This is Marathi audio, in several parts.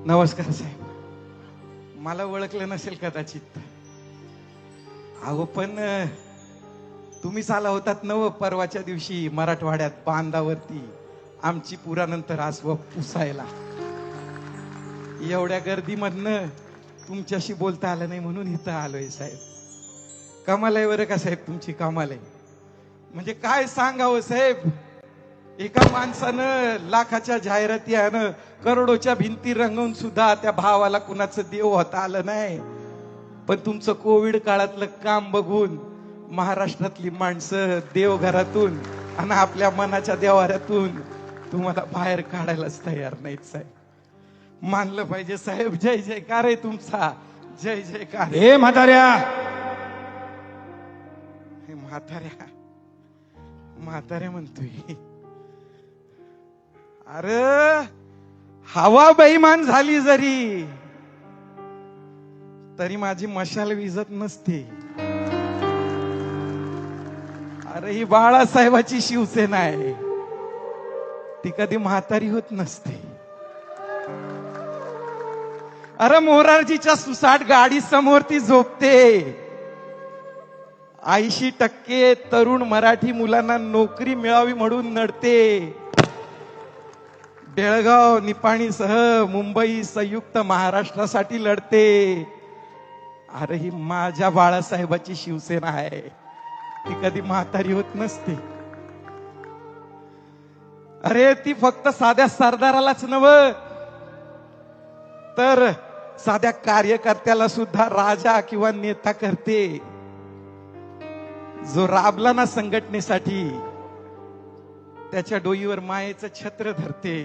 नमस्कार साहेब. मला ओळखलं नसेल कदाचित. अहो पण तुम्हीच आला होतात नव परवाच्या दिवशी मराठवाड्यात बांधावरती आमची पुरानंतर आसव पुसायला. एवढ्या गर्दीमधनं तुमच्याशी बोलता आलं नाही म्हणून इथं आलोय साहेब. कमाल आहे बरं का साहेब, तुमची कमाल आहे. म्हणजे काय सांगावं साहेब, एका माणसानं लाखाच्या जाहिराती आणि करोडोच्या भिंती रंगवून सुद्धा त्या भावाला कुणाचं देव होता आलं नाही. पण तुमचं कोविड काळातलं काम बघून महाराष्ट्रातली माणसं देवघरातून आणि आपल्या मनाच्या देवाऱ्यातून तुम्हाला बाहेर काढायलाच तयार नाहीत साहेब. मानलं पाहिजे साहेब. जय जयकार आहे तुमचा, जय जयकार. हे म्हाताऱ्या, हे म्हाताऱ्या म्हाताऱ्या म्हणतोय. अरे हवा बेईमान झाली जरी तरी माझी मशाल विजत नसते. अरे ही बाळासाहेबाची शिवसेना आहे, ती कधी म्हातारी होत नसते. अरे मोरारजीच्या सुसाट गाडी समोर ती झोपते. 80% तरुण मराठी मुलांना नोकरी मिळावी म्हणून नडते. बेळगाव निपाणीसह मुंबई संयुक्त महाराष्ट्रासाठी लढते. अरे ही माझ्या बाळासाहेबाची शिवसेना आहे, ती कधी म्हातारी होत नसते. अरे ती फक्त साध्या सरदारालाच नव्हे तर साध्या कार्यकर्त्याला सुद्धा राजा किंवा नेता करते. जो राबला ना संघटनेसाठी त्याच्या डोईवर मायेचं छत्र धरते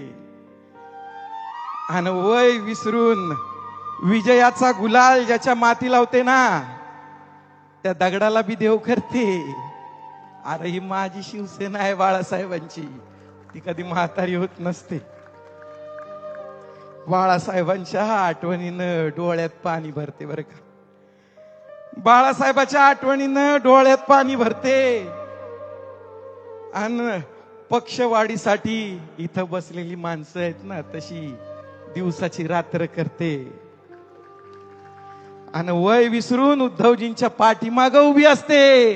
आणि वय विसरून विजयाचा गुलाल ज्याच्या माती लावते ना त्या दगडाला बी देव करते. अरे ही माझी शिवसेना आहे बाळासाहेबांची, ती कधी म्हातारी होत नसते. बाळासाहेबांच्या आठवणीनं डोळ्यात पाणी भरते बरं का. बाळासाहेबाच्या आठवणीनं डोळ्यात पाणी भरते. आणि पक्षवाढीसाठी इथं बसलेली माणसं आहेत ना तशी दिवसाची रात्र करते आणि वय विसरून उद्धवजींच्या पाठीमाग उभी असते.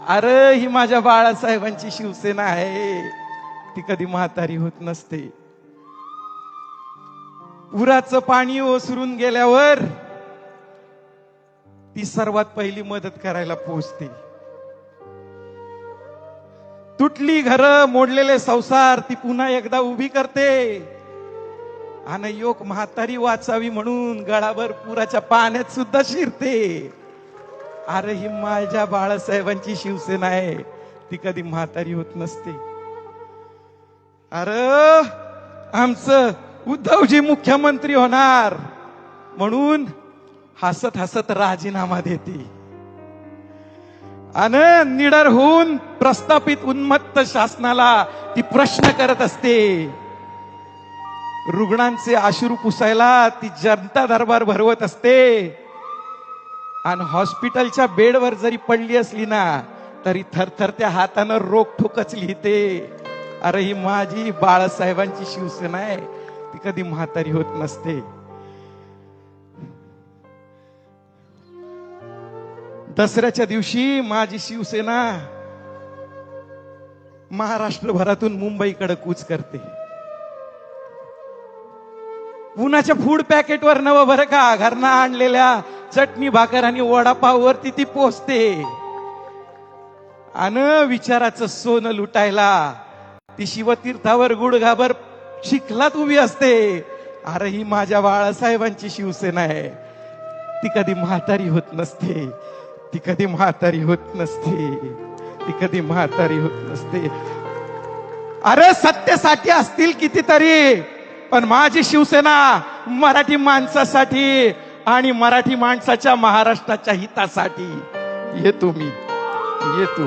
अरे ही माझ्या बाळासाहेबांची शिवसेना आहे, ती कधी म्हातारी होत नसते. पुराचं पाणी ओसरून गेल्यावर ती सर्वात पहिली मदत करायला पोहोचते. तुटली घरं, मोडलेले संसार ती पुन्हा एकदा उभी करते. आणि योग म्हातारी वाचावी म्हणून गळाभर पुराच्या पाण्यात सुद्धा शिरते. अरे ही माझ्या बाळासाहेबांची शिवसेना आहे, ती कधी म्हातारी होत नसते. अरे आमचं उद्धवजी मुख्यमंत्री होणार म्हणून हसत हसत राजीनामा देते आणि निडर होऊन प्रस्थापित उन्मत्त शासनाला ती प्रश्न करत असते. रुग्णांचे अश्रू पुसायला ती जनता दरबार भरवत असते आणि हॉस्पिटलच्या बेडवर जरी पडली असली ना तरी थरथरत्या हातानं रोखठोकच लिहिते. अरे ही माझी बाळासाहेबांची शिवसेना आहे, ती कधी म्हातारी होत नसते. दसऱ्याच्या दिवशी माझी शिवसेना महाराष्ट्रभरातून मुंबईकडे कूच करते. पुण्याच्या फूड पॅकेटवर नवं बरं का, घरना आणलेल्या चटणी भाकर आणि वडापाववरती ती पोचते आणि विचाराचं सोनं लुटायला ती शिवतीर्थावर गुडघाभर चिखलात उभी असते. अरे ही माझ्या बाळासाहेबांची शिवसेना आहे, ती कधी म्हातारी होत नसते, ती कधी म्हातारी होत नसते, ती कधी म्हातारी होत नसते. अरे सत्तेसाठी असतील कितीतरी, पण माझी शिवसेना मराठी माणसासाठी आणि मराठी माणसाच्या महाराष्ट्राच्या हितासाठी. येतो मी, येतो.